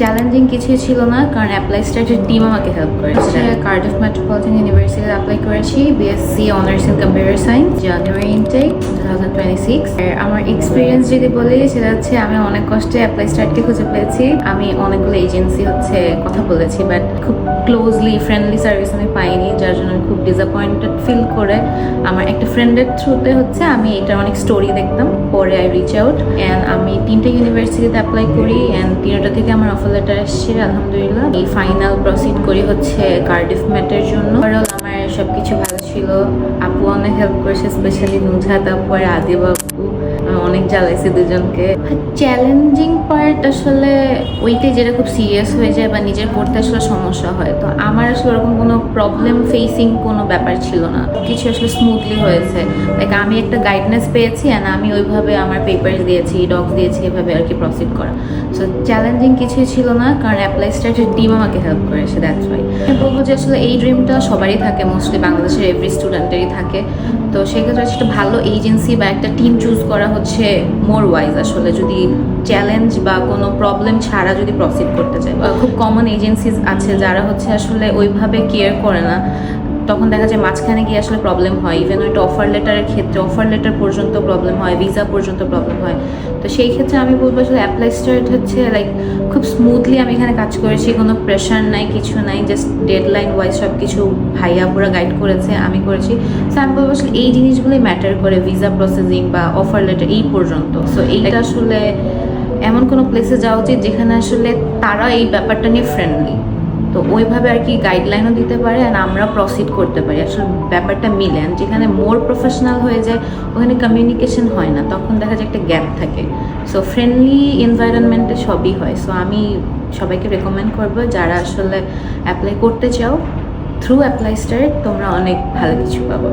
Challenging কিছুই ছিল না, কারণ অ্যাপ্লাই স্টার্টের টিম আমাকে হেল্প করেছে। কার্ডিফ মেট্রোপলিটন ইউনিভার্সিটিতে অ্যাপ্লাই করেছি BSc honours in computer science, January intake 2026। আর আমার এক্সপিরিয়েন্স যদি বলি সেটা হচ্ছে আমি অনেক কষ্টে অ্যাপ্লাই স্টার্টকে খুঁজে পেয়েছি। আমি অনেকগুলো এজেন্সি কথা বলেছি, বাট খুব ক্লোজলি ফ্রেন্ডলি সার্ভিস আমি পাইনি, যার জন্য আমি খুব ডিসঅ্যাপয়েন্টেড ফিল করে আমার একটা ফ্রেন্ডের থ্রুতে আমি এটা অনেক স্টোরি দেখতাম, পরে আই রিচ আউট অ্যান্ড আমি 3টে ইউনিভার্সিটিতে অ্যাপ্লাই করি অ্যান্ড 3টা থেকে আমার অফার লেটার এসছে আলহামদুলিল্লাহ। এই ফাইনাল প্রসিড করি কার্ডিফ মেটের জন্য। ওভারঅল আমার সবকিছু ভালো ছিল। আপু অনেক হেল্প করেছে, স্পেশালি নুজহাত আপু আর আদিবা আপু, অনেক জ্বালাইছে দুজনকে। চ্যালেঞ্জিং পার্ট আসলে ওইটাই যেটা খুব সিরিয়াস হয়ে যায় বা নিজের পড়তে আসলে সমস্যা হয়, তো আমার আসলে ওরকম কোনো প্রবলেম ফেসিং কোনো ব্যাপার ছিল না, কিছু আসলে স্মুথলি হয়েছে। লাইক আমি একটা গাইডনেস পেয়েছি অ্যান্ড আমি ওইভাবে আমার পেপার্স দিয়েছি, ডক্স দিয়েছি, এভাবে আর কি প্রসিড করা। সো চ্যালেঞ্জিং কিছুই ছিল না, কারণ অ্যাপ্লাই স্টার্টের টিম আমাকে হেল্প করেছে, দ্যাটস ওয়াই। আমি বলবো যে আসলে এই ড্রিমটা সবারই থাকে, মোস্টলি বাংলাদেশের এভরি স্টুডেন্টেরই থাকে। তো সেক্ষেত্রে একটা ভালো এজেন্সি বা একটা টিম চুজ করা মোর ওয়াইজ আসলে, যদি চ্যালেঞ্জ বা কোনো প্রবলেম ছাড়া যদি প্রসিড করতে চায়। খুব কমন এজেন্সিজ আছে যারা আসলে ওইভাবে কেয়ার করে না, তখন দেখা যায় মাঝখানে গিয়ে আসলে প্রবলেম হয়। ইভেন ওইটা অফার লেটারের ক্ষেত্রে অফার লেটার পর্যন্ত প্রবলেম হয়, ভিসা পর্যন্ত প্রবলেম হয়। তো সেই ক্ষেত্রে আমি বলবো আসলে অ্যাপ্লাই স্টার্ট লাইক খুব স্মুথলি আমি এখানে কাজ করেছি, কোনো প্রেশার নাই, কিছু নাই, জাস্ট ডেডলাইন ওয়াইজ সব কিছু ভাইয়া পুরো গাইড করেছে, আমি করেছি। সো আমি বলবো আসলে এই জিনিসগুলোই ম্যাটার করে, ভিসা প্রসেসিং বা অফার লেটার এই পর্যন্ত। সো এইটা আসলে এমন কোনো প্লেসে যাওয়া উচিত যেখানে আসলে তারা এই ব্যাপারটা নিয়ে ফ্রেন্ডলি, তো ওইভাবে আর কি গাইডলাইনও দিতে পারে অ্যান্ড আমরা প্রসিড করতে পারি, আসলে ব্যাপারটা মিলে। যেখানে মোর প্রফেশনাল হয়ে যায় ওখানে কমিউনিকেশন হয় না, তখন দেখা যায় একটা গ্যাপ থাকে। সো ফ্রেন্ডলি এনভায়রনমেন্টে সবই হয়। সো আমি সবাইকে রেকমেন্ড করবো যারা আসলে অ্যাপ্লাই করতে চাও, থ্রু অ্যাপ্লাই স্টার্ট তোমরা অনেক ভালো কিছু পাবো।